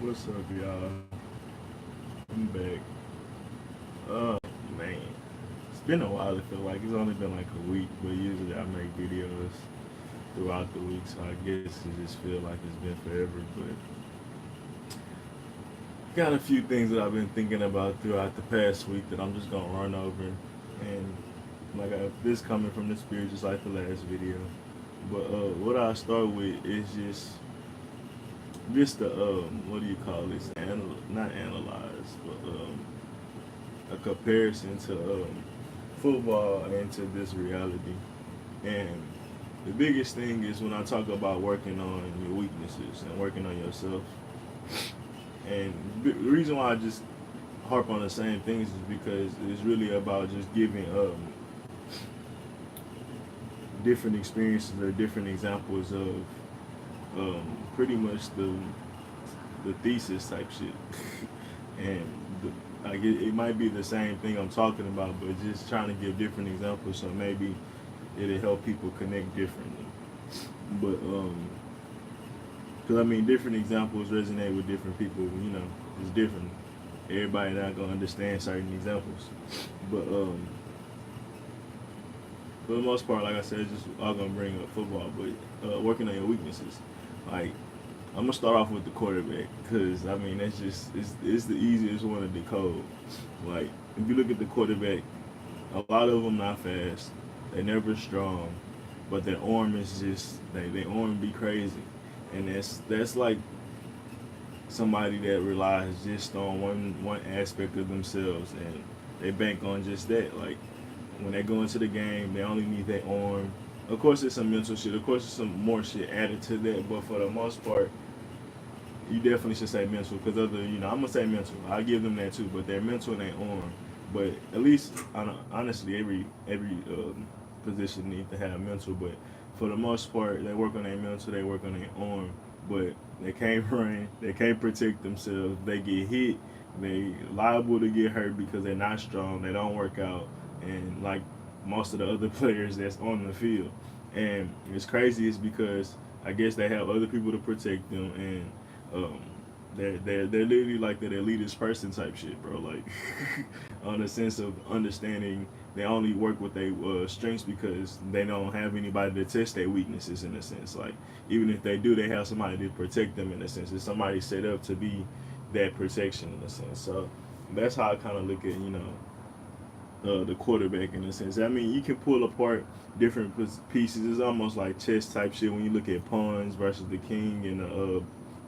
What's up, y'all? I'm back. Oh man, it's been a while. I feel like it's only been like a week, but usually I make videos throughout the week, so I guess it just feel like it's been forever. But got a few things that I've been thinking about throughout the past week that I'm just gonna run over, and this coming from the spirit, just like the last video. But what I start with is just the what do you call this? Not analyze, but a comparison to football and to this reality. And the biggest thing is when I talk about working on your weaknesses and working on yourself. And the reason why I just harp on the same things is because it's really about just giving different experiences or different examples of pretty much the thesis type shit. and it might be the same thing I'm talking about, but just trying to give different examples so maybe it'll help people connect differently. But because I mean, different examples resonate with different people. It's different. Everybody not gonna understand certain examples, but for the most part, like I said, it's just all gonna bring up football. But working on your weaknesses, like I'm gonna start off with the quarterback because I mean that's just it's the easiest one to decode. Like if you look at the quarterback, a lot of them not fast. They never strong, but their arm is just they arm be crazy, and that's like somebody that relies just on one aspect of themselves, and they bank on just that. Like when they go into the game, they only need their arm. Of course, there's some mental shit. Of course, there's some more shit added to that. But for the most part, you definitely should say mental because I'm gonna say mental. I give them that too, but they're mental and they arm. But at least, honestly, every position needs to have mental. But for the most part, they work on their mental. They work on their arm. But they can't run. They can't protect themselves. They get hit. They liable to get hurt because they're not strong. They don't work out, and like most of the other players that's on the field. And it's crazy is because I guess they have other people to protect them, and um, they're literally like the elitist person type shit, bro. Like on the sense of understanding, they only work with their strengths because they don't have anybody to test their weaknesses in a sense. Like even if they do, they have somebody to protect them in a sense. It's somebody set up to be that protection in a sense. So that's how I kind of look at the quarterback in a sense. I mean, you can pull apart different pieces. It's almost like chess type shit when you look at pawns versus the king and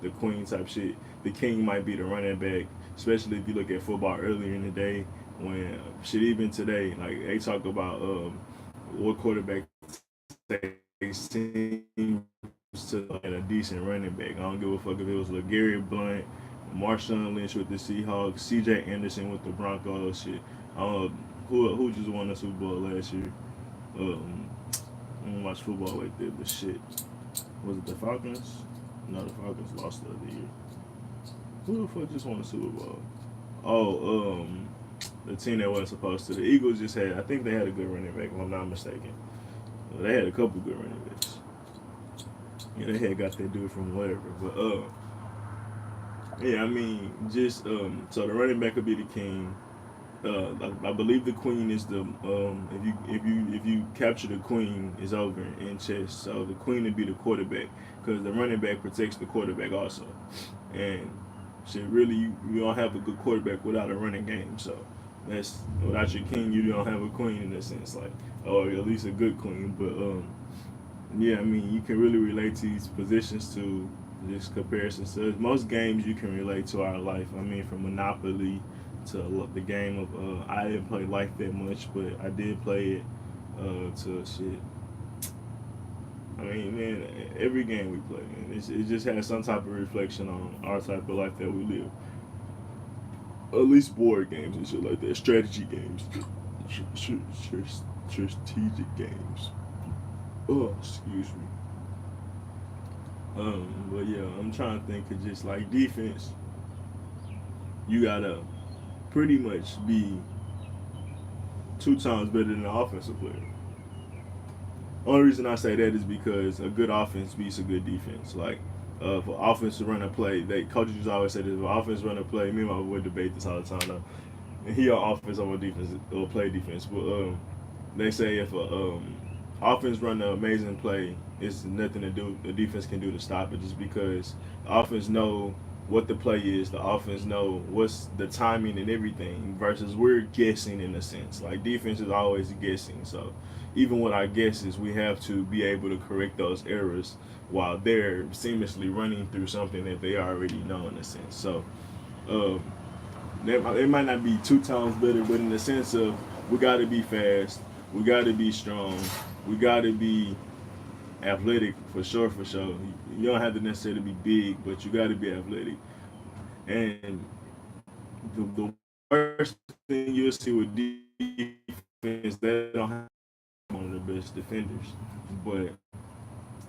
the queen type shit. The king might be the running back, especially if you look at football earlier in the day when shit even today, like they talk about what quarterback seems to like a decent running back. I don't give a fuck if it was LeGarrette Blount, Marshawn Lynch with the Seahawks, C.J. Anderson with the Broncos, shit. Who just won the Super Bowl last year? I don't watch football like that, but shit. Was it the Falcons? No, the Falcons lost the other year. Who the fuck just won the Super Bowl? Oh, the team that wasn't supposed to. The Eagles just had, I think they had a good running back, if I'm not mistaken. They had a couple good running backs. Yeah, they had got that dude from whatever. But yeah, I mean, just so the running back would be the king. I believe the queen is the if you capture the queen is over in chess. So the queen would be the quarterback because the running back protects the quarterback also. And shit, really, you don't have a good quarterback without a running game. So that's without your king, you don't have a queen in a sense, like or at least a good queen. But yeah, I mean, you can really relate to these positions to just comparisons. So most games you can relate to our life. I mean, from Monopoly to the game of I didn't play Life that much, but I did play it to shit. I mean, man, every game we play, man, it just has some type of reflection on our type of life that we live. At least board games and shit like that, strategy games, strategic games. Oh, excuse me. But yeah, I'm trying to think of just like defense. You gotta pretty much be two times better than an offensive player. Only reason I say that is because a good offense beats a good defense. Like For offense to run a play, they coaches always say this: for offense run a play. Me and my boy debate this all the time. Though. And he on offense, I'm on defense or play defense. But they say if a offense run an amazing play, it's nothing to do the defense can do to stop it. Just because the offense know what the play is, the offense know what's the timing and everything. Versus we're guessing in a sense. Like defense is always guessing. So even with our guesses, we have to be able to correct those errors while they're seamlessly running through something that they already know in a sense. So. Um, it might not be 2 times better, but in the sense of we got to be fast, we got to be strong, we got to be athletic for sure, for sure. You don't have to necessarily be big, but you got to be athletic. And the worst thing you'll see with defense, they don't have one of the best defenders. But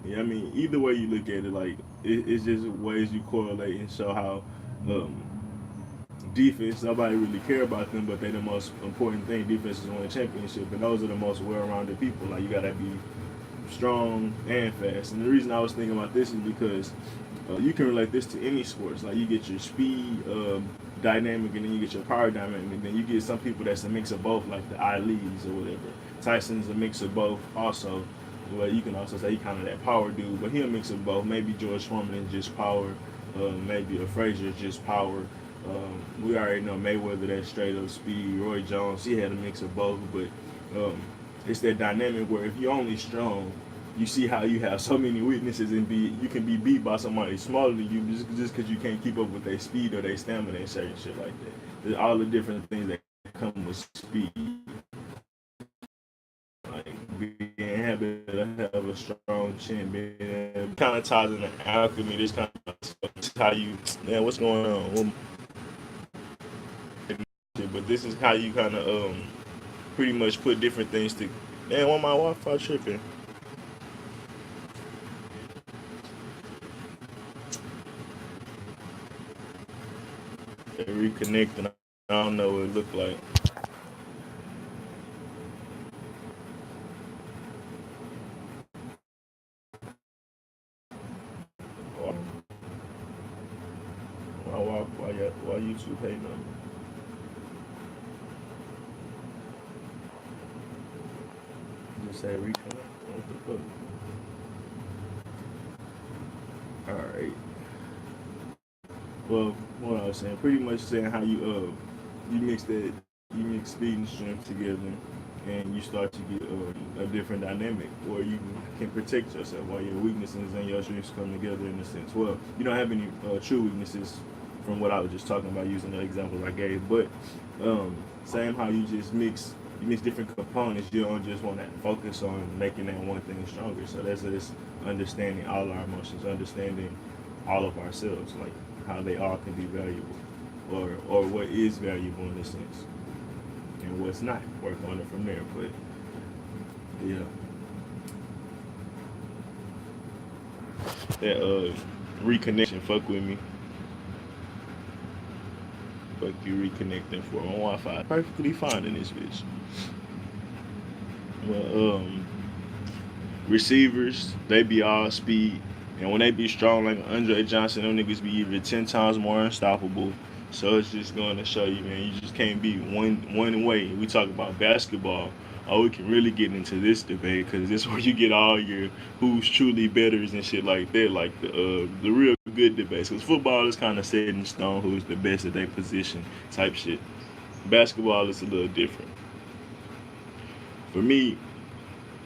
yeah, I mean, either way you look at it, like it's just ways you correlate and show how um, defense, nobody really care about them, but they're the most important thing. Defense is win a championship, and those are the most well-rounded people. Like you gotta be strong and fast. And the reason I was thinking about this is because you can relate this to any sports. Like you get your speed dynamic, and then you get your power dynamic, and then you get some people that's a mix of both, like the Ali's or whatever. Tyson's a mix of both, also. Well, you can also say he kind of that power dude, but he'll mix of both. Maybe George Foreman is just power. Maybe a Frazier is just power. We already know Mayweather, that straight up speed. Roy Jones, he had a mix of both, but it's that dynamic where if you're only strong, you see how you have so many weaknesses and you can be beat by somebody smaller than you just because you can't keep up with their speed or their stamina and certain shit like that. There's all the different things that come with speed, like being able to have a strong chin, being kind of ties into alchemy. This kind of how you, man, what's going on? Well, but this is how you kind of pretty much put different things to. Man, why my Wi-Fi tripping? They reconnecting. I don't know what it looked like. Why, why YouTube hating on me? Just say reconnect. What the fuck? All right. Well, what I was saying, pretty much saying how you mix that you mix speed and strength together, and you start to get a different dynamic, where you can protect yourself while your weaknesses and your strengths come together in a sense. Well, you don't have any true weaknesses from what I was just talking about using the examples I gave, but same how you mix different components. You don't just want to focus on making that one thing stronger. So that's just understanding all our emotions, understanding all of ourselves, like how they all can be valuable, or what is valuable in a sense, and what's not. Work on it from there. But yeah, that reconnection fuck with me. Fuck you reconnecting for my Wi-Fi. Perfectly fine in this bitch. Well, receivers, they be all speed. And when they be strong like Andre Johnson, them niggas be even 10 times more unstoppable. So it's just going to show you, man, you just can't be one way. We talk about basketball. Oh, we can really get into this debate because this is where you get all your who's truly betters and shit like that, like the real good debates. Because football is kind of set in stone who's the best at their position type shit. Basketball is a little different. For me,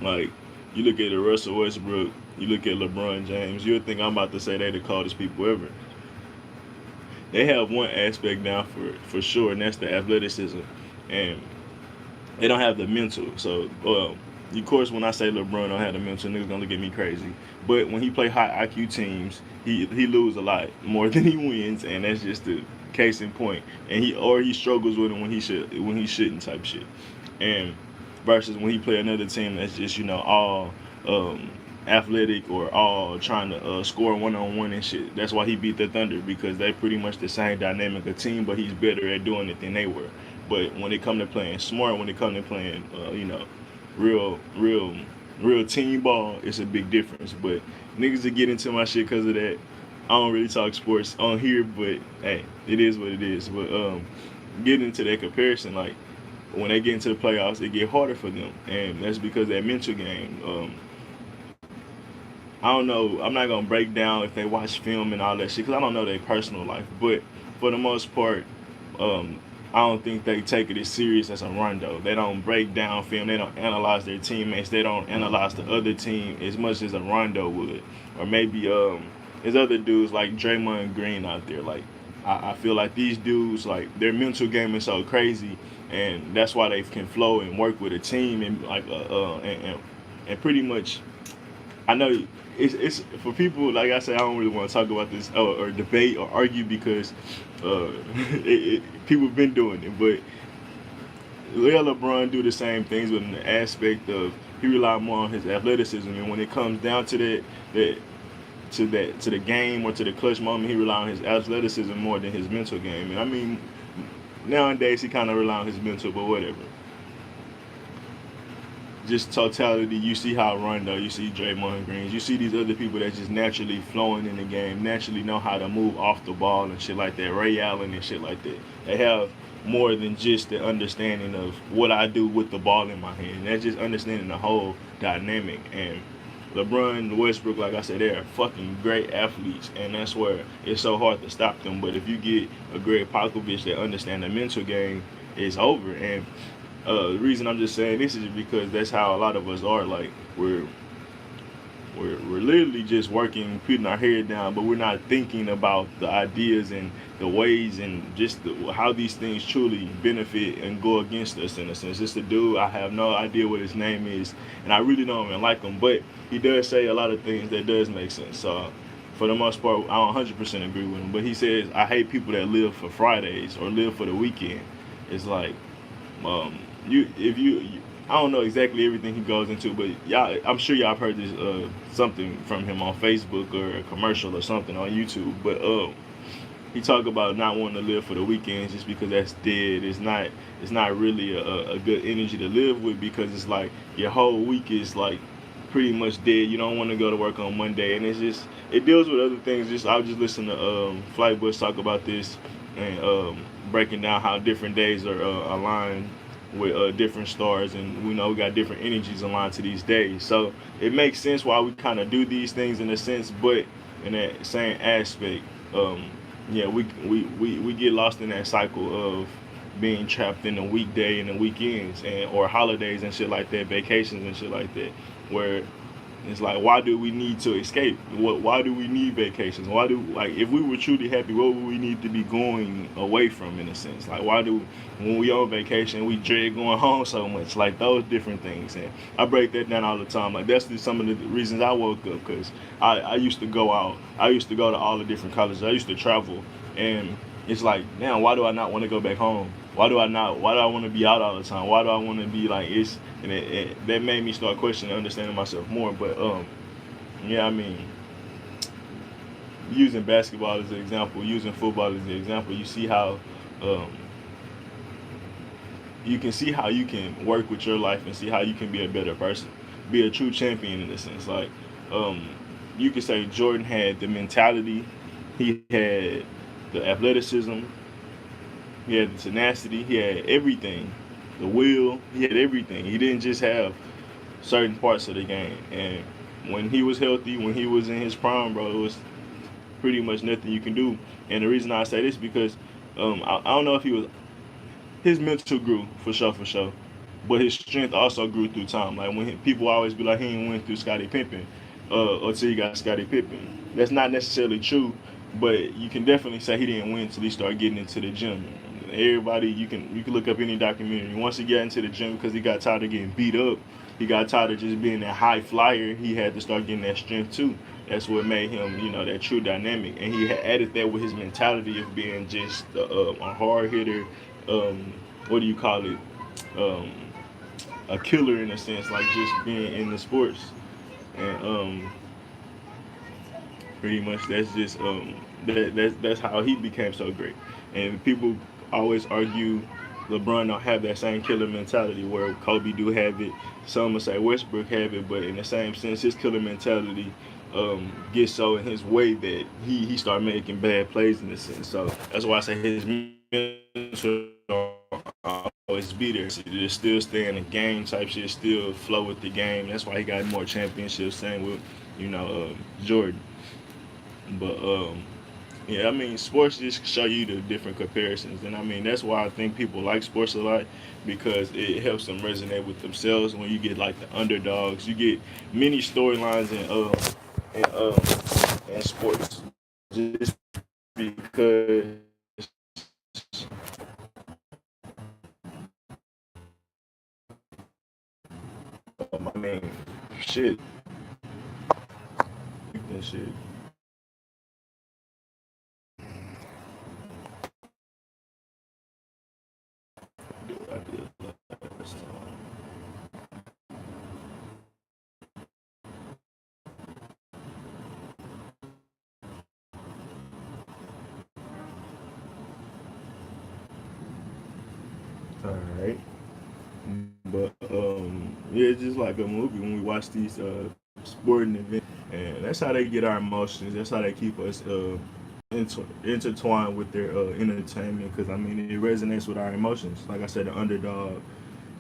like, you look at a Russell Westbrook, you look at LeBron James, you'll think I'm about to say they the coldest people ever. They have one aspect down for sure, and that's the athleticism. And they don't have the mental. So, of course, when I say LeBron don't have the mental, niggas gonna look at me crazy. But when he play high IQ teams, he lose a lot more than he wins, and that's just the case in point. And he struggles with it when he shouldn't type shit. And versus when he play another team that's just all um, athletic or all trying to score 1-on-1 and shit. That's why he beat the Thunder, because they pretty much the same dynamic of team, but he's better at doing it than they were. But when it come to playing smart, when it come to playing real real real team ball, it's a big difference. But niggas that get into my shit because of that, don't really talk sports on here, but hey, it is what it is. But getting into that comparison, like when they get into the playoffs, it get harder for them, and that's because that mental game. I don't know. I'm not gonna break down if they watch film and all that shit because I don't know their personal life. But for the most part, um, I don't think they take it as serious as a Rondo. They don't break down film. They don't analyze their teammates. They don't analyze the other team as much as a Rondo would. Or maybe there's other dudes like Draymond Green out there. Like I feel like these dudes, like their mental game is so crazy, and that's why they can flow and work with a team and like and pretty much I know it's for people like I said. I don't really want to talk about this or debate or argue because people have been doing it. But let LeBron do the same things with an aspect of he rely more on his athleticism, and when it comes down to to the game or to the clutch moment, he rely on his athleticism more than his mental game. And I mean, nowadays he kind of rely on his mental, but whatever. Just totality, you see how Rondo, you see Draymond Greens, you see these other people that just naturally flowing in the game, naturally know how to move off the ball and shit like that. Ray Allen and shit like that. They have more than just the understanding of what I do with the ball in my hand. That's just understanding the whole dynamic. And LeBron and Westbrook, like I said, they're fucking great athletes, and that's where it's so hard to stop them. But if you get a Greg Popovich that understand the mental game, it's over. And the reason I'm just saying this is because that's how a lot of us are. Like we're literally just working, putting our head down, but we're not thinking about the ideas and the ways and just how these things truly benefit and go against us in a sense. It's a dude, I have no idea what his name is, and I really don't even like him, but he does say a lot of things that does make sense. So for the most part, I don't 100% agree with him, but he says, I hate people that live for Fridays or live for the weekend. It's like, I don't know exactly everything he goes into, but y'all, I'm sure y'all have heard this something from him on Facebook or a commercial or something on YouTube. But he talk about not wanting to live for the weekends just because that's dead. It's not really a good energy to live with because it's like your whole week is like pretty much dead. You don't want to go to work on Monday, and it deals with other things. I was just listening to Flightbush talk about this and breaking down how different days are aligned with different stars, and we know we got different energies aligned to these days. So it makes sense why we kind of do these things in a sense, but in that same aspect, yeah, we get lost in that cycle of being trapped in the weekday and the weekends and or holidays and shit like that, vacations and shit like that, where it's like, why do we need to escape? Why do we need vacations? Why do, like, if we were truly happy, what would we need to be going away from in a sense? Like, why do, when we on vacation, we dread going home so much? Like, those different things. And I break that down all the time. Like, that's some of the reasons I woke up, because I used to go out. I used to go to all the different colleges. I used to travel. And it's like, damn, why do I not want to go back home? Why do I want to be out all the time? Why do I want to be like, that made me start questioning, understanding myself more. But yeah, I mean, using basketball as an example, using football as an example, you see how you can see how you can work with your life and see how you can be a better person, be a true champion in a sense. Like you could say Jordan had the mentality, he had the athleticism, he had the tenacity, he had everything, the will, he had everything. He didn't just have certain parts of the game. And when he was healthy, when he was in his prime, bro, it was pretty much nothing you can do. And the reason I say this because I don't know if his mental grew for sure, but his strength also grew through time. Like when people always be like he ain't went through Scottie Pippen until he got Scottie Pippen. That's not necessarily true, but you can definitely say he didn't win until he started getting into the gym. Everybody, you can look up any documentary. Once he got into the gym, because he got tired of getting beat up, he got tired of just being that high flyer, he had to start getting that strength too. That's what made him, that true dynamic. And he had added that with his mentality of being just a hard hitter, what do you call it, a killer in a sense, like just being in the sports. And pretty much that's just that's how he became so great. And people always argue LeBron don't have that same killer mentality where Kobe do have it. Some will say Westbrook have it, but in the same sense, his killer mentality get so in his way that he started making bad plays in a sense. So that's why I say his mental always be there. So just still stay in the game type shit, still flow with the game. That's why he got more championships. Same with Jordan. But yeah, I mean, sports just show you the different comparisons, and I mean that's why I think people like sports a lot because it helps them resonate with themselves. When you get like the underdogs, you get many storylines in sports just because I mean, shit, and shit. I did last time. All right. But yeah, it's just like a movie when we watch these sporting events, and that's how they get our emotions. That's how they keep us intertwined with their entertainment. Because I mean, it resonates with our emotions. Like I said, the underdog,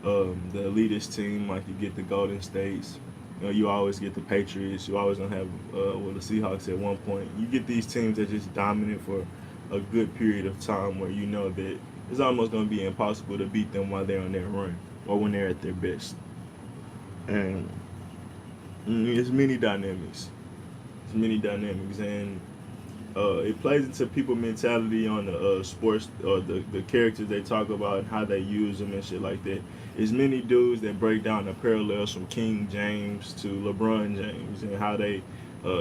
the elitist team, like you get the Golden States. You always get the Patriots. You always gonna have well the Seahawks at one point. You get these teams that just dominant for a good period of time, where you know that it's almost gonna be impossible to beat them while they're on their run or when they're at their best. And it's many dynamics. It's many dynamics, and it plays into people mentality on the sports or the characters they talk about and how they use them and shit like that. There's many dudes that break down the parallels from King James to LeBron James and how they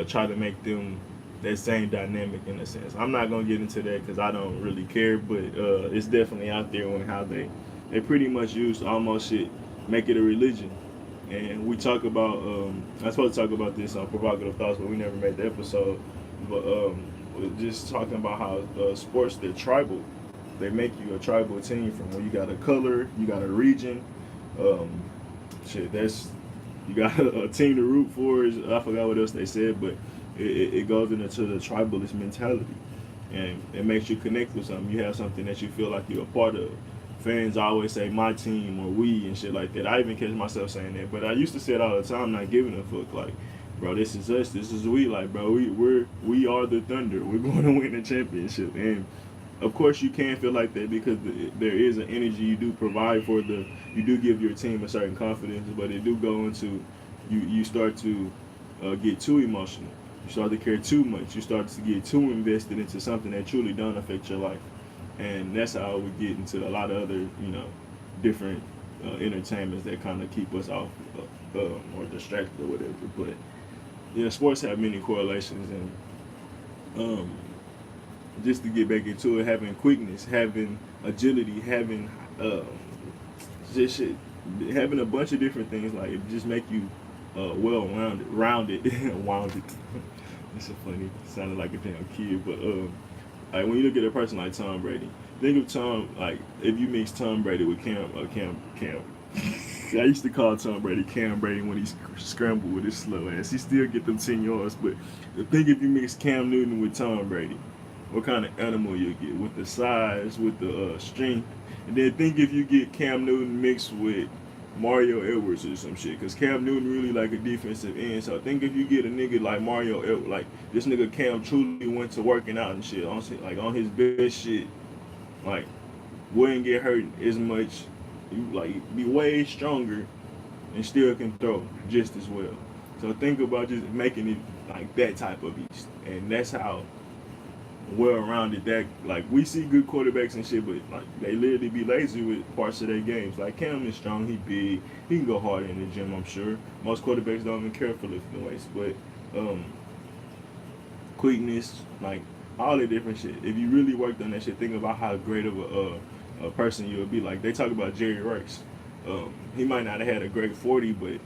try to make them that same dynamic in a sense. I'm not gonna get into that because I don't really care, but it's definitely out there on how they pretty much use almost shit make it a religion. And we talk about I'm supposed to talk about this on provocative thoughts, but we never made the episode. But we're just talking about how sports they're tribal. They make you a tribal team from where you got a color, you got a region. Um, shit, that's you got a team to root for. I forgot what else they said, but it goes into the tribalist mentality, and it makes you connect with something. You have something that you feel like you're a part of. Fans always say my team or we and shit like that. I even catch myself saying that, but I used to say it all the time, not giving a fuck. Like, bro, this is us. This is we. Like, bro, we are the Thunder. We're going to win the championship, and of course you can feel like that because there is an energy you do provide for the. You do give your team a certain confidence, but it do go into you start to get too emotional. You start to care too much. You start to get too invested into something that truly don't affect your life, and that's how we get into a lot of other different entertainments that kind of keep us off or distracted or whatever. But yeah, sports have many correlations, and just to get back into it, having quickness, having agility, having just shit, having a bunch of different things like it just make you well rounded, wounded. It's so funny. It sounded like a damn kid, but like when you look at a person like Tom Brady, think of Tom like if you mix Tom Brady with Cam. I used to call Tom Brady Cam Brady when he scrambled with his slow ass. He still get them 10 yards, but think if you mix Cam Newton with Tom Brady, what kind of animal you get with the size, with the strength, and then think if you get Cam Newton mixed with Mario Edwards or some shit, because Cam Newton really like a defensive end. So think if you get a nigga like Mario Edwards, like this nigga Cam truly went to working out and shit on his best shit, like wouldn't get hurt as much. You like be way stronger and still can throw just as well. So think about just making it like that type of beast, and that's how well rounded that. Like we see good quarterbacks and shit, but like they literally be lazy with parts of their games. Like Cam is strong, he big, he can go hard in the gym. I'm sure most quarterbacks don't even care for lifting weights, but quickness, like all the different shit. If you really worked on that shit, think about how great of a person you would be. Like they talk about Jerry Rice. He might not have had a great 40, but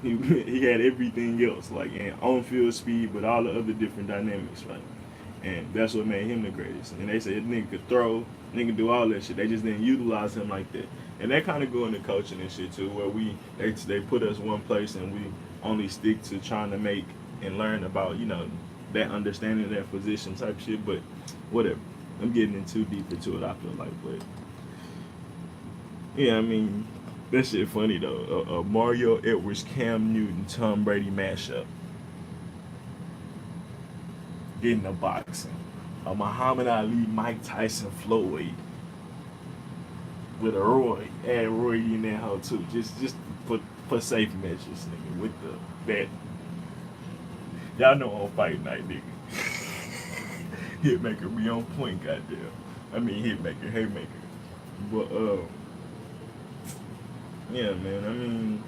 he had everything else, like and on field speed, but all the other different dynamics, right? And that's what made him the greatest. And they said nigga could throw, nigga do all that shit. They just didn't utilize him like that. And that kind of go into coaching and shit too, where they put us one place and we only stick to trying to make and learn about, that understanding of that position type shit. But whatever. I'm getting in too deep into it, I feel like. But yeah, I mean, that shit funny though. A Mario Edwards, Cam Newton, Tom Brady mashup. Getting a boxing. A Muhammad Ali, Mike Tyson, Floyd with a Roy. Add Roy in that hoe too. Just for safe measures, nigga. With the bet. Y'all know on fight night, nigga. Hitmaker be on point, goddamn. I mean Hitmaker, Haymaker. But yeah, man. I mean,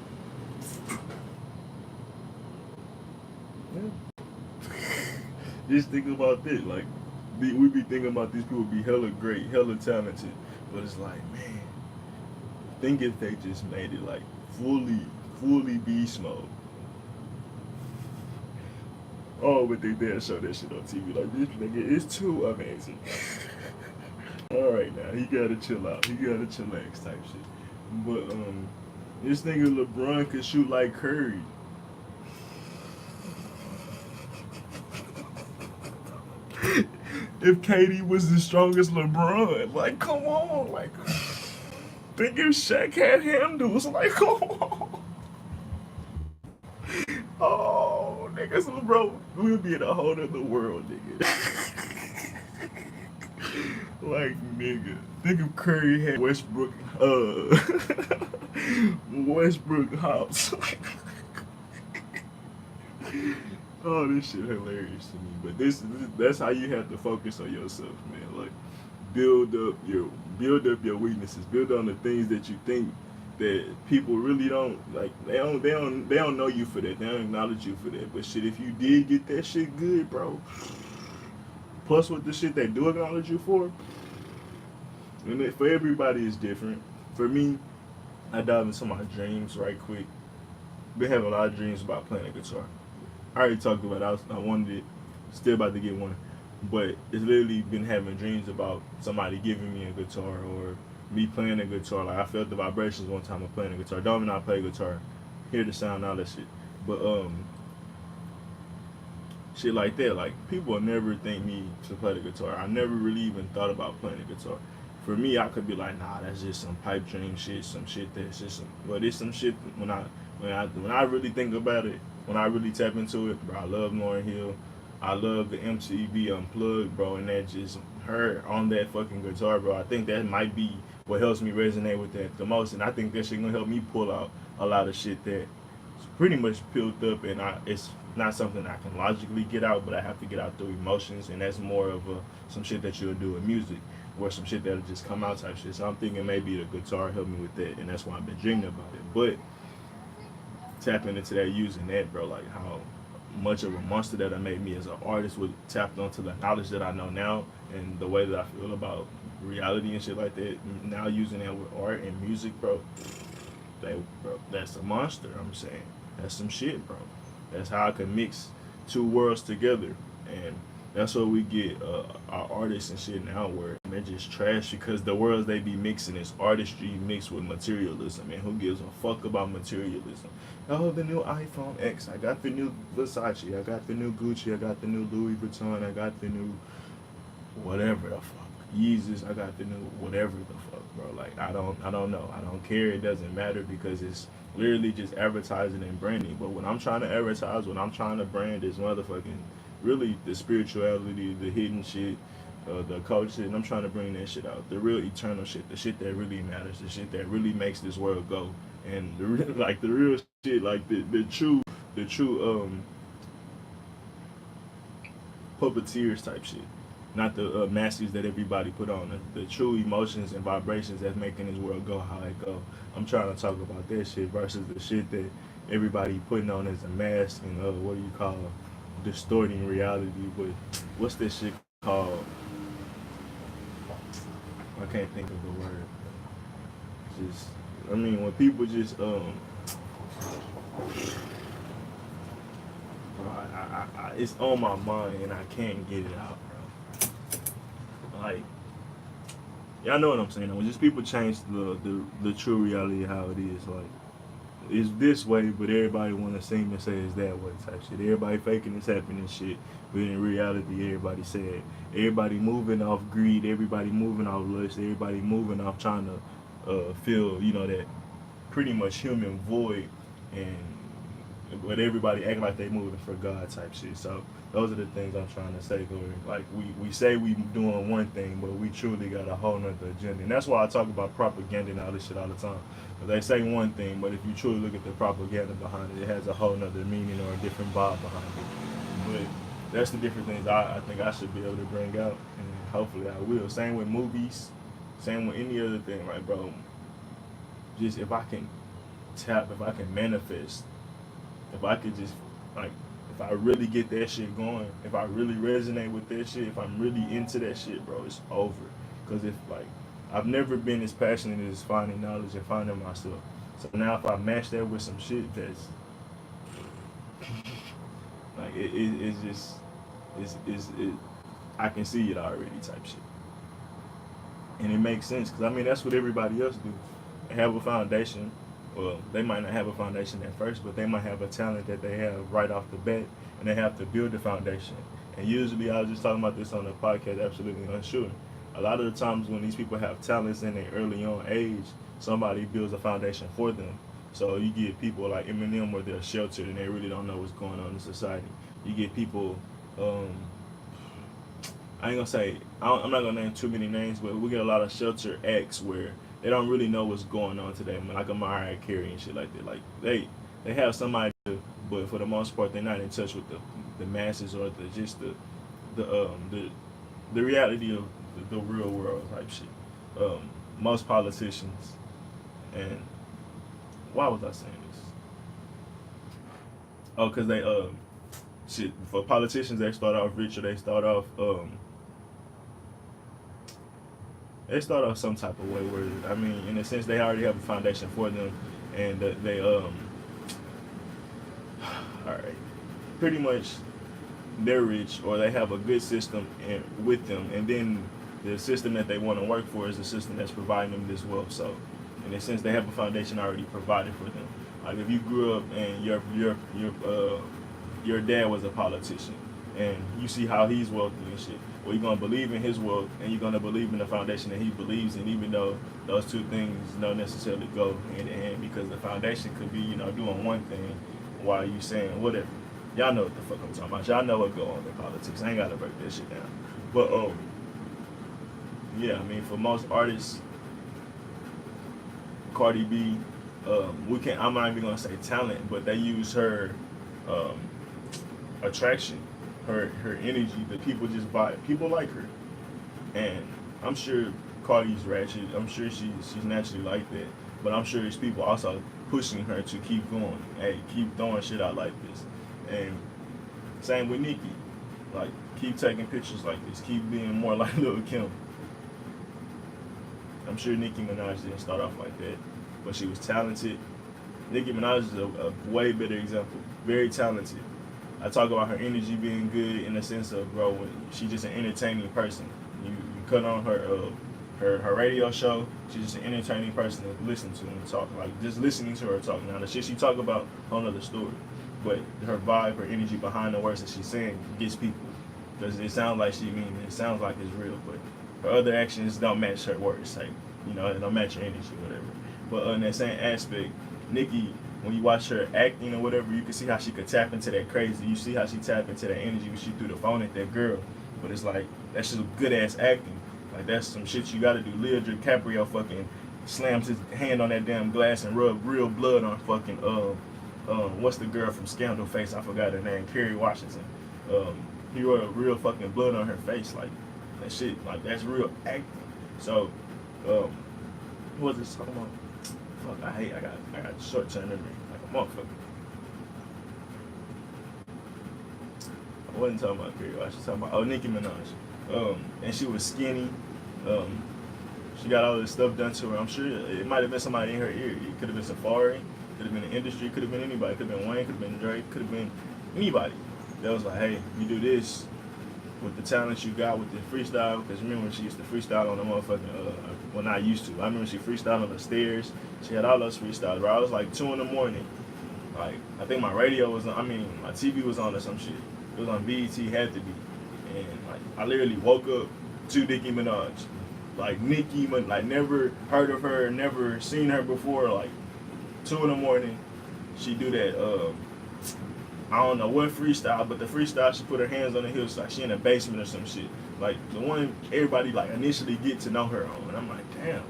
yeah. Just think about this. Like, we be thinking about these people be hella great, hella talented, but it's like, man, think if they just made it like fully beast mode. Oh, but they dare show that shit on TV. Like, this nigga is too amazing. Alright now, he gotta chill out. He gotta chillax type shit. But this nigga LeBron could shoot like Curry. If KD was the strongest LeBron, like, come on, like, think if Shaq had handles, like, come on. Oh, niggas, bro, we'll be in a whole other world, nigga. Like, nigga, think if Curry had Westbrook, Westbrook house. Oh, this shit hilarious to me. But that's how you have to focus on yourself, man. Like, build up your weaknesses. Build on the things that you think that people really don't like. They don't know you for that. They don't acknowledge you for that. But shit, if you did get that shit good, bro. Plus with the shit they do acknowledge you for, and for everybody is different. For me, I dive into my dreams right quick. Been having a lot of dreams about playing a guitar. I already talked about it. I wanted it. Still about to get one. But it's literally been having dreams about somebody giving me a guitar or me playing a guitar. Like, I felt the vibrations one time of playing a guitar. Don't even know I play guitar. Hear the sound, all that shit. But shit like that. Like, people will never think me to play the guitar. I never really even thought about playing the guitar. For me, I could be like, nah, that's just some pipe dream shit, some shit that's just some. But it's some shit when I really think about it. When I really tap into it, bro, I love Lauryn Hill. I love the MTV Unplugged, bro, and that just her on that fucking guitar, bro. I think that might be what helps me resonate with that the most, and I think that shit gonna help me pull out a lot of shit that's pretty much built up, and it's not something I can logically get out, but I have to get out through emotions, and that's more of some shit that you'll do in music, or some shit that'll just come out type shit. So I'm thinking maybe the guitar helped me with that, and that's why I've been dreaming about it. But tapping into that, using that, bro, like how much of a monster that I made me as an artist would tap onto the knowledge that I know now and the way that I feel about reality and shit like that. Now using that with art and music, bro, that's a monster. I'm saying that's some shit, bro. That's how I can mix two worlds together, and that's what we get our artists and shit now, where they're just trash because the worlds they be mixing is artistry mixed with materialism. And who gives a fuck about materialism? Oh, the new iPhone X. I got the new Versace. I got the new Gucci. I got the new Louis Vuitton. I got the new whatever the fuck. Yeezus. I got the new whatever the fuck, bro. Like, I don't know. I don't care. It doesn't matter because it's literally just advertising and branding. But when I'm trying to advertise, when I'm trying to brand is motherfucking really the spirituality, the hidden shit, the culture, and I'm trying to bring that shit out. The real eternal shit, the shit that really matters, the shit that really makes this world go. And the real shit, like the true puppeteers type shit. Not the masks that everybody put on. The true emotions and vibrations that's making this world go how it go. I'm trying to talk about that shit versus the shit that everybody putting on as a mask and what do you call it? Distorting reality. But what's this shit called? I can't think of the word. Just, I mean, when people just it's on my mind and I can't get it out, bro. Like, y'all know what I'm saying. When just people change the true reality of how it is, like, it's this way, but everybody want to seem and say it's that way type shit. Everybody faking it's happening shit, but in reality, everybody sad. Everybody moving off greed. Everybody moving off lust. Everybody moving off trying to fill, that pretty much human void, and but everybody acting like they moving for God type shit. So those are the things I'm trying to say, Lord. Like we say we doing one thing, but we truly got a whole nother agenda. And that's why I talk about propaganda and all this shit all the time. They say one thing, but if you truly look at the propaganda behind it, it has a whole nother meaning or a different vibe behind it. But that's the different things I think I should be able to bring out, and hopefully I will. Same with movies, same with any other thing. Like, bro, just if I can if I can manifest, if I could just, like, if I really get that shit going, if I really resonate with that shit, if I'm really into that shit, bro, it's over. Because if, like, I've never been as passionate as finding knowledge and finding myself. So now if I match that with some shit that's, like, it's just, I can see it already type shit. And it makes sense, because, I mean, that's what everybody else do. They have a foundation. Well, they might not have a foundation at first, but they might have a talent that they have right off the bat, and they have to build the foundation. And usually, I was just talking about this on the podcast, Absolutely Unsure. A lot of the times when these people have talents in their early on age, somebody builds a foundation for them. So you get people like Eminem where they're sheltered and they really don't know what's going on in society. You get people, I ain't gonna say, I'm not gonna name too many names, but we get a lot of sheltered acts where they don't really know what's going on today, like a Mariah Carey and shit like that. Like they have some idea, but for the most part, they're not in touch with the masses or the reality of the real world type shit. Most politicians, and why was I saying this? Oh, cause they shit, for politicians they start off rich, or they start off some type of way where, I mean, in a sense, they already have a foundation for them, and they all right, pretty much they're rich, or they have a good system with them, and then the system that they want to work for is the system that's providing them this wealth. So in a sense, they have a foundation already provided for them. Like if you grew up and your dad was a politician, and you see how he's wealthy and shit, well, you're gonna believe in his wealth, and you're gonna believe in the foundation that he believes in, even though those two things don't necessarily go hand in hand, because the foundation could be, doing one thing while you saying whatever. Y'all know what the fuck I'm talking about. Y'all know what go on in politics. I ain't gotta break that shit down. But yeah, I mean, for most artists, Cardi B, I'm not even gonna say talent, but they use her attraction, her energy, that people just buy. People like her, and I'm sure Cardi's ratchet. I'm sure she's naturally like that, but I'm sure there's people also pushing her to keep going. Hey, keep throwing shit out like this, and same with Nicki. Like, keep taking pictures like this. Keep being more like Lil Kim. I'm sure Nicki Minaj didn't start off like that, but she was talented. Nicki Minaj is a way better example. Very talented. I talk about her energy being good in the sense of, bro, when she's just an entertaining person. You cut on her radio show, she's just an entertaining person to listen to and talk. Like, just listening to her talk. Now, the shit she talk about, whole nother story. But her vibe, her energy behind the words that she's saying gets people. Because it sounds like she mean it. It sounds like it's real, but her other actions don't match her words. Like, it don't match her energy, whatever. But in that same aspect, Nicki, when you watch her acting or whatever, you can see how she could tap into that crazy. You see how she tap into that energy when she threw the phone at that girl. But it's like, that's just good ass acting. Like, that's some shit you gotta do. Leo DiCaprio fucking slams his hand on that damn glass and rub real blood on fucking what's the girl from Scandal face? I forgot her name. Kerry Washington. He rubbed real fucking blood on her face. Like, that shit, like, that's real acting. So, what was this? Come on. Fuck, I got short-term memory, like a motherfucker. I wasn't talking about Kerry Washington. I was talking about, Nicki Minaj. And she was skinny. She got all this stuff done to her. I'm sure it might have been somebody in her ear. It could have been Safari. Could have been the industry. Could have been anybody. Could have been Wayne. Could have been Drake. Could have been anybody. That was like, hey, you do this, with the talent you got with the freestyle, because remember when she used to freestyle on the motherfucking, well not used to, I remember she freestyled on the stairs, she had all those freestyles, bro. I was like 2 in the morning, like, I think my radio was on, I mean, my TV was on or some shit, it was on BET, had to be, and like, I literally woke up to Nicki Minaj, like Nicki, like never heard of her, never seen her before, like 2 in the morning, she do that, I don't know what freestyle, but the freestyle she put her hands on the hips like she in a basement or some shit. Like the one everybody like initially get to know her on. And I'm like, damn,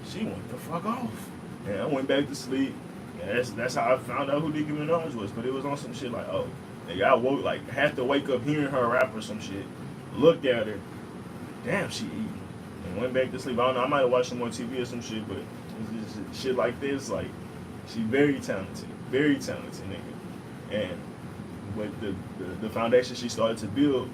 she went the fuck off. And I went back to sleep. And that's how I found out who Nicki Minaj was. But it was on some shit like, oh, nigga, I woke like had to wake up hearing her rap or some shit. Looked at her, damn, she eating. And went back to sleep. I don't know, I might have watched some more TV or some shit, but it's just shit like this, like she very talented, nigga. And but the foundation she started to build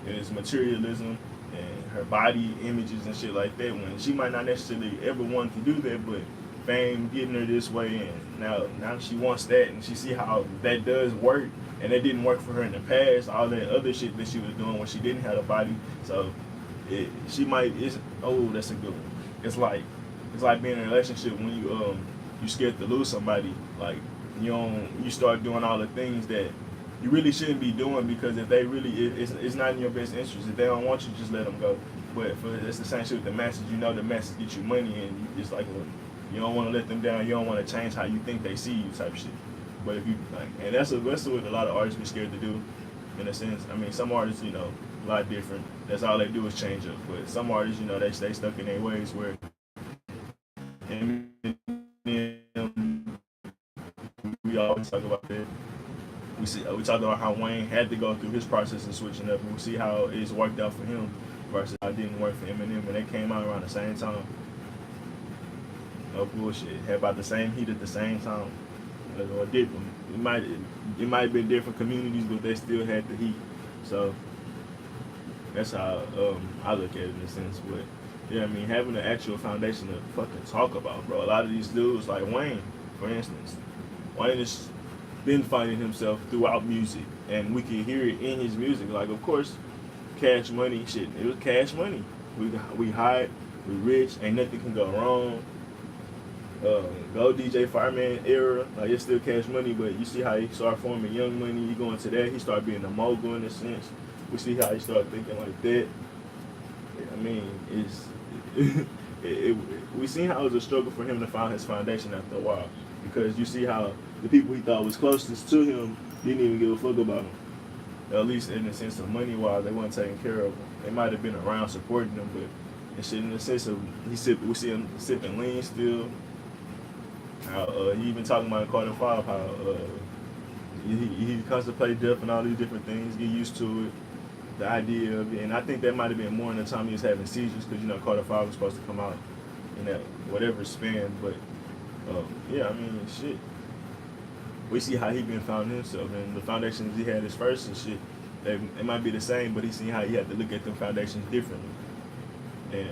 is materialism and her body images and shit like that, when she might not necessarily ever want to do that, but fame getting her this way, and now she wants that, and she see how that does work, and it didn't work for her in the past, all that other shit that she was doing when she didn't have a body. So that's a good one. It's like being in a relationship when you scared to lose somebody, like you start doing all the things that you really shouldn't be doing, because if they really, it's not in your best interest. If they don't want you, just let them go. But it's the same shit with the message. You know the message get you money, and it's like, you don't want to let them down. You don't want to change how you think they see you, type shit. But if you like, and that's what a lot of artists be scared to do, in a sense. I mean, some artists, a lot different. That's all they do is change up. But some artists, they stay stuck in their ways where. And we always talk about that. We talked about how Wayne had to go through his process of switching up, and we see how it's worked out for him versus how it didn't work for Eminem when they came out around the same time. No bullshit. Had about the same heat at the same time, or different. It might have been different communities, but they still had the heat. So that's how I look at it in a sense. But yeah, I mean, having an actual foundation to fucking talk about, bro. A lot of these dudes, like Wayne, for instance, Wayne is been finding himself throughout music, and we can hear it in his music. Like, of course, Cash Money, shit, it was Cash Money. We hot, we rich, ain't nothing can go wrong. Go DJ Fireman era, like it's still Cash Money, but you see how he started forming Young Money. He going to that, he started being a mogul in a sense. We see how he started thinking like that. I mean, we seen how it was a struggle for him to find his foundation after a while, because you see how the people he thought was closest to him didn't even give a fuck about him. At least in the sense of money-wise, they weren't taking care of him. They might have been around supporting him, but and shit in the sense of we see him sipping lean still. How he even talking about in Carter 5 how he contemplated death and all these different things, get used to it, the idea of it, and I think that might have been more in the time he was having seizures, because Carter 5 was supposed to come out in that whatever span, but yeah, I mean, shit. We see how he been founding himself, and the foundations he had his first and shit, it might be the same, but he seen how he had to look at them foundations differently, and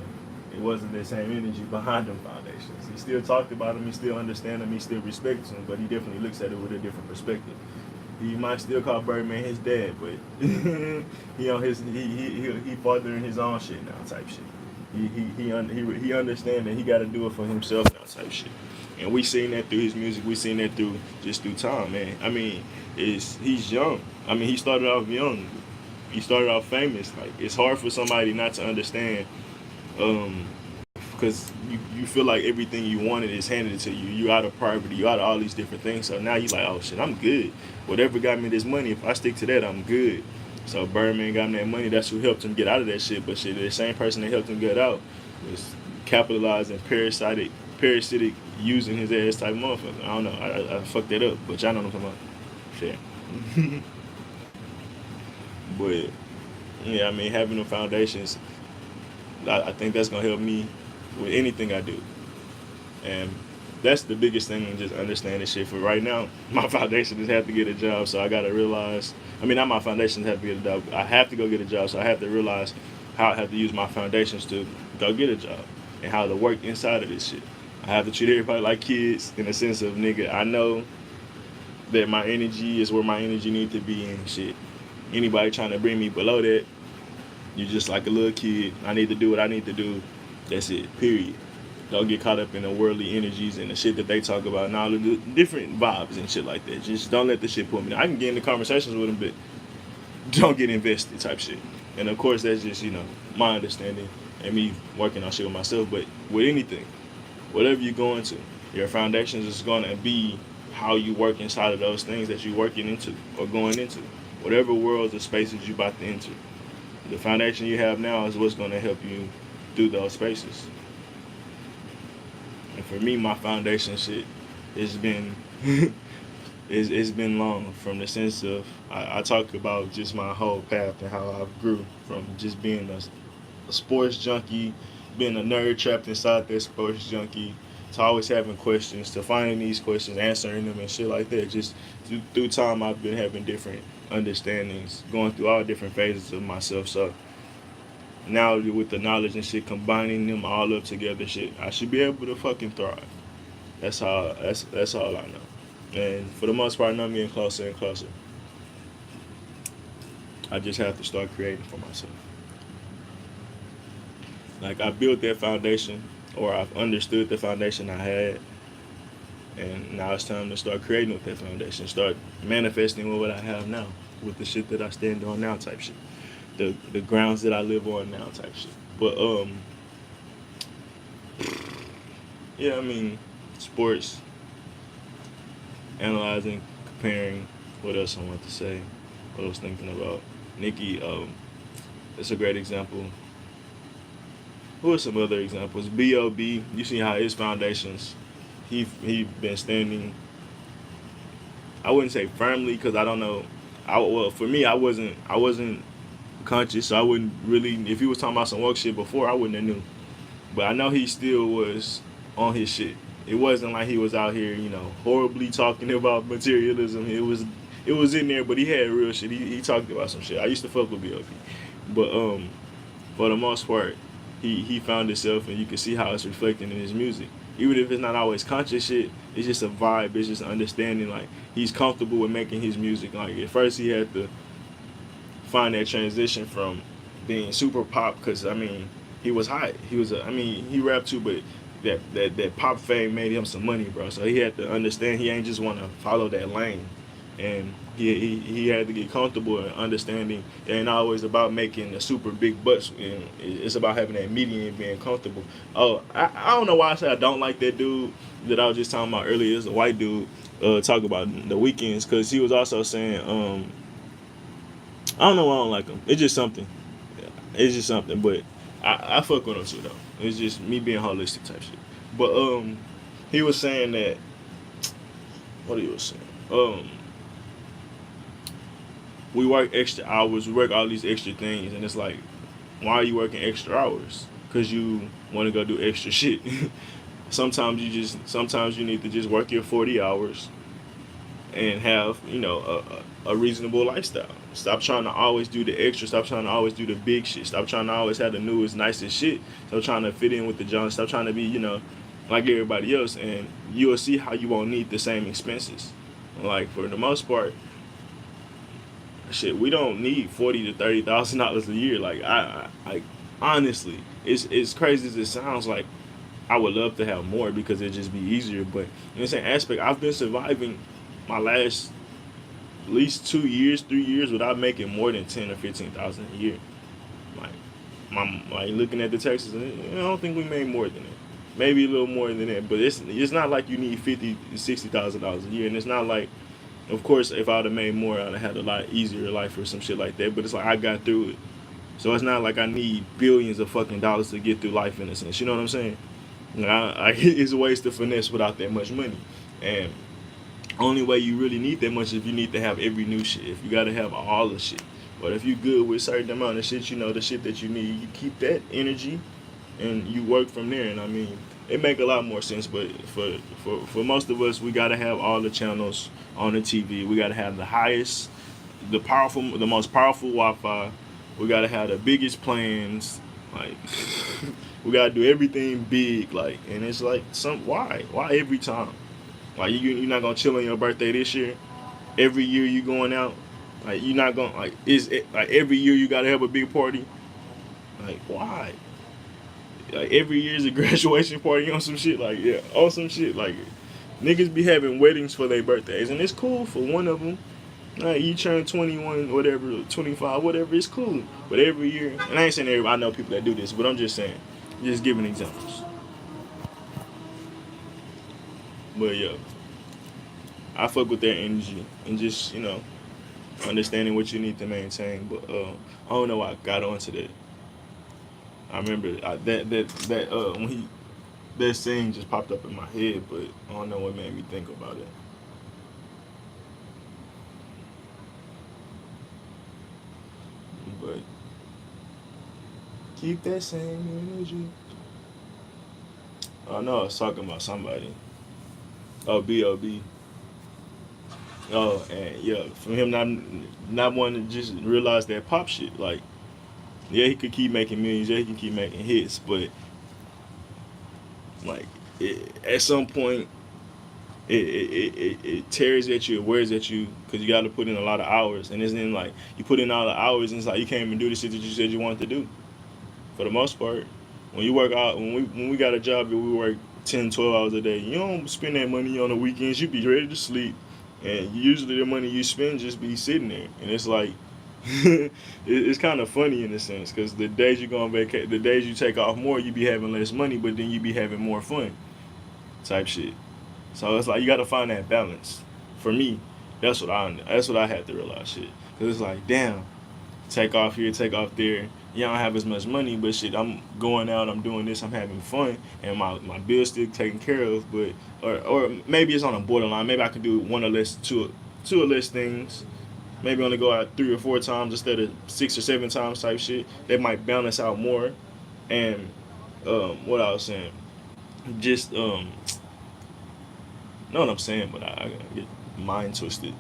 it wasn't the same energy behind them foundations. He still talked about them, he still understand them, he still respects them, but he definitely looks at it with a different perspective. He might still call Birdman his dad, but he fathering his own shit now, type shit. He understand that he got to do it for himself now, type shit. And we seen that through his music. We seen that through time, man. I mean, he's young. I mean, he started off young. He started off famous. Like, it's hard for somebody not to understand, because you feel like everything you wanted is handed to you. You out of poverty. You out of all these different things. So now you like, oh shit, I'm good. Whatever got me this money, if I stick to that, I'm good. So Birdman got him that money. That's who helped him get out of that shit. But shit, the same person that helped him get out was capitalizing, parasitic using his ass type motherfucker. I don't know. I fucked that up, but y'all know what I'm talking about. Shit. But yeah, I mean, having the foundations, I think that's gonna help me with anything I do. And that's the biggest thing, in just understanding shit. For right now, my foundation is have to get a job, so I gotta realize. I mean, not my foundations have to get a job. I have to go get a job, so I have to realize how I have to use my foundations to go get a job and how to work inside of this shit. I have to treat everybody like kids, in the sense of, nigga, I know that my energy is where my energy need to be, and shit. Anybody trying to bring me below that, You're just like a little kid. I need to do what I need to do. That's it. Period. Don't get caught up in the worldly energies and the shit that they talk about and all the different vibes and shit like that. Just don't let the shit pull me down. I can get into conversations with them, but don't get invested type shit. And of course, that's just, my understanding and me working on shit with myself. But with anything, whatever you're going to, your foundations is going to be how you work inside of those things that you're working into or going into. Whatever worlds or spaces you're about to enter. The foundation you have now is what's going to help you through those spaces. And for me, my foundation shit has been it's been long, from the sense of I talk about just my whole path and how I grew from just being a sports junkie, being a nerd trapped inside that sports junkie, to always having questions, to finding these questions, answering them and shit like that. Just through time, I've been having different understandings, going through all different phases of myself. So now with the knowledge and shit, combining them all up together, shit, I should be able to fucking thrive. That's all I know. And for the most part, I'm getting closer and closer. I just have to start creating for myself. Like, I built that foundation, or I've understood the foundation I had, and now it's time to start creating with that foundation, start manifesting with what I have now, with the shit that I stand on now type shit, the grounds that I live on now type shit. But yeah, I mean, sports, analyzing, comparing. What else I want to say? What I was thinking about Nicki. It's a great example. Who are some other examples? B.O.B. You see how his foundations, he been standing. I wouldn't say firmly, because I don't know. Well, for me, I wasn't conscious, so I wouldn't really. If he was talking about some woke shit before, I wouldn't have knew. But I know he still was on his shit. It wasn't like he was out here, horribly talking about materialism. It was in there, but he had real shit. He talked about some shit. I used to fuck with B.O.B. But for the most part, he found himself, and you can see how it's reflecting in his music. Even if it's not always conscious shit, it's just a vibe. It's just an understanding. Like, he's comfortable with making his music. Like, at first he had to find that transition from being super pop, because, I mean, he was hot. He rapped too, but that pop fame made him some money, bro. So he had to understand he ain't just want to follow that lane. And he had to get comfortable in understanding it ain't always about making the super big butts. And it's about having that median and being comfortable. Oh, I don't know why I said I don't like that dude that I was just talking about earlier. It's a white dude talk about the weekends, because he was also saying, I don't know why I don't like him. It's just something. It's just something. But I fuck with him too, though. It's just me being holistic type shit. But he was saying that. What he was saying? We work extra hours, we work all these extra things, and it's like, why are you working extra hours? Because you want to go do extra shit. Sometimes you need to just work your 40 hours and have, a reasonable lifestyle. Stop trying to always do the extra. Stop trying to always do the big shit. Stop trying to always have the newest, nicest shit. Stop trying to fit in with the Jones. Stop trying to be, like everybody else, and you'll see how you won't need the same expenses. Like, for the most part, shit, we don't need $40,000 to $30,000 a year. Like, I honestly, it's crazy as it sounds. Like, I would love to have more, because it'd just be easier. But in the same aspect, I've been surviving my last at least 2 years, 3 years without making more than 10 or 15,000 a year. Like looking at the taxes, I don't think we made more than that. Maybe a little more than that, but it's not like you need $50,000-$60,000 a year, and it's not like, of course, if I'd have made more, I'd have had a lot easier life or some shit like that. But it's like, I got through it, so it's not like I need billions of fucking dollars to get through life, in a sense. You know what I'm saying? It's ways to finesse without that much money, and only way you really need that much is if you need to have every new shit. If you gotta have all the shit. But if you good with a certain amount of shit, the shit that you need, you keep that energy and you work from there. And I mean, it make a lot more sense. But for most of us, we gotta have all the channels on the TV. We gotta have the highest, the most powerful Wi-Fi. We gotta have the biggest plans. Like, we gotta do everything big. Like, and it's like, why every time? Like, you're not gonna chill on your birthday this year. Every year you going out. Like, you're not gonna, like, is it like every year you gotta have a big party? Like, why? Like, every year's a graduation party on some shit. Like, yeah, on some shit. Like, niggas be having weddings for their birthdays, and it's cool for one of them. Like, you turn 21, whatever, 25, whatever, it's cool. But every year, and I ain't saying everybody, I know people that do this, but I'm just saying, just giving examples. But yeah, I fuck with that energy and just, understanding what you need to maintain. But I don't know why I got onto that. I remember that when that saying just popped up in my head, but I don't know what made me think about it. But keep that same energy. Oh no, I was talking about somebody. Oh, B.O.B. Oh, and yeah, for him not wanting to just realize that pop shit. Like, yeah, he could keep making millions. Yeah, he can keep making hits, but like, at some point, it tears at you, it wears at you, because you got to put in a lot of hours, and it's then like you put in all the hours, and it's like you can't even do the shit that you said you wanted to do. For the most part, when you work out, when we got a job and we work 10, 12 hours a day, you don't spend that money on the weekends. You be ready to sleep, and usually the money you spend just be sitting there, and it's like it's kind of funny in a sense, because the days you go on vacation, the days you take off more, you be having less money, but then you be having more fun, type shit. So it's like you got to find that balance. For me, that's what I had to realize, shit. Cause it's like, damn, take off here, take off there. You don't have as much money, but shit, I'm going out, I'm doing this, I'm having fun, and my bill's still taken care of. But or maybe it's on a borderline. Maybe I can do one or less, two or less things. Maybe only go out 3 or 4 times instead of 6 or 7 times, type shit. That might balance out more. And what I was saying, just know what I'm saying, but I get mind twisted.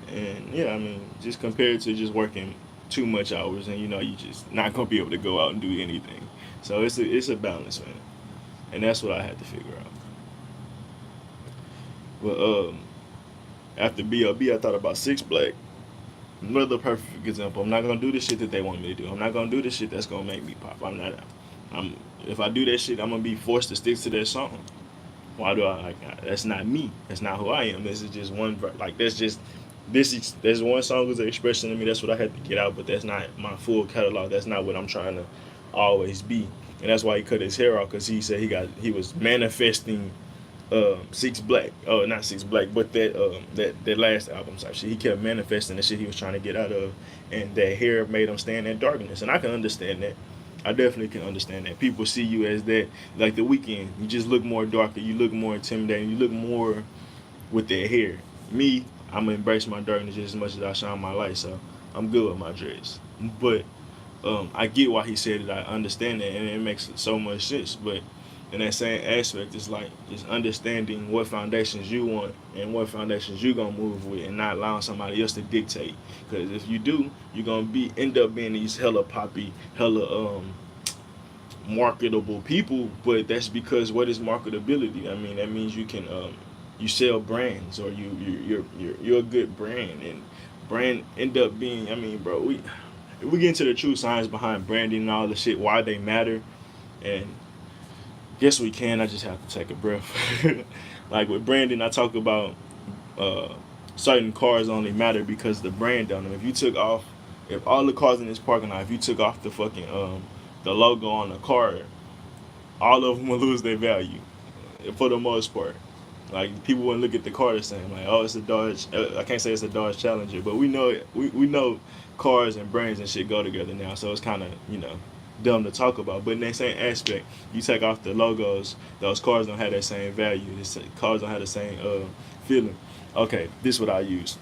And yeah, I mean, just compared to just working too much hours, and you just not gonna be able to go out and do anything. So it's a balance, man, and that's what I had to figure out. But after BLB, I thought about Six Black. Another perfect example. I'm not gonna do the shit that they want me to do. I'm not gonna do the shit that's gonna make me pop. I'm not. I'm. If I do that shit, I'm gonna be forced to stick to that song. Why do I like? That's not me. That's not who I am. This is just one. Like that's just this. There's one song was an expression to me. That's what I had to get out. But that's not my full catalog. That's not what I'm trying to always be. And that's why he cut his hair off, because he said he was manifesting Six Black. Oh, not Six Black, but that last album type shit. He kept manifesting the shit he was trying to get out of, and that hair made him stand in darkness. And I can understand that. I definitely can understand that. People see you as that, like the weekend. You just look more darker. You look more intimidating. You look more with that hair. Me, I'm gonna embrace my darkness just as much as I shine my light. So I'm good with my dreads. But I get why he said it. I understand that, and it makes so much sense. But in that same aspect, it's like just understanding what foundations you want and what foundations you gonna move with, and not allowing somebody else to dictate. Because if you do, you're gonna end up being these hella poppy, hella marketable people. But that's because, what is marketability? I mean, that means you can you sell brands, or you're a good brand, and brand end up being. I mean, bro, we get into the true science behind branding and all the shit, why they matter, and yes, we can. I just have to take a breath. Like with branding, I talk about uh, certain cars only matter because the brand on them. If all the cars in this parking lot, if you took off the fucking the logo on the car, all of them will lose their value for the most part. Like, people wouldn't look at the car the same. Like, oh, it's a Dodge. I can't say it's a Dodge Challenger, but we know it. We know cars and brands and shit go together now. So it's kind of dumb to talk about. But in that same aspect, you take off the logos, those cars don't have that same value. These cars don't have the same feeling. Okay, this is what I use.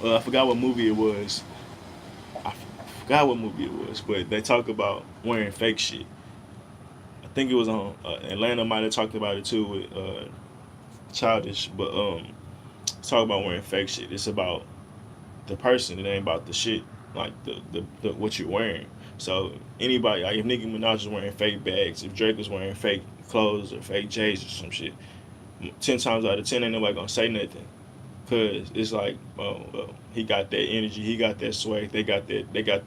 I forgot what movie it was. I forgot what movie it was, but they talk about wearing fake shit. I think it was on Atlanta. Might have talked about it too with Childish, but talk about wearing fake shit. It's about the person. It ain't about the shit, like the what you're wearing. So anybody, like if Nicki Minaj is wearing fake bags, if Drake was wearing fake clothes or fake J's or some shit, 10 times out of 10 ain't nobody gonna say nothing. Cause it's like he got that energy, he got that swag, they got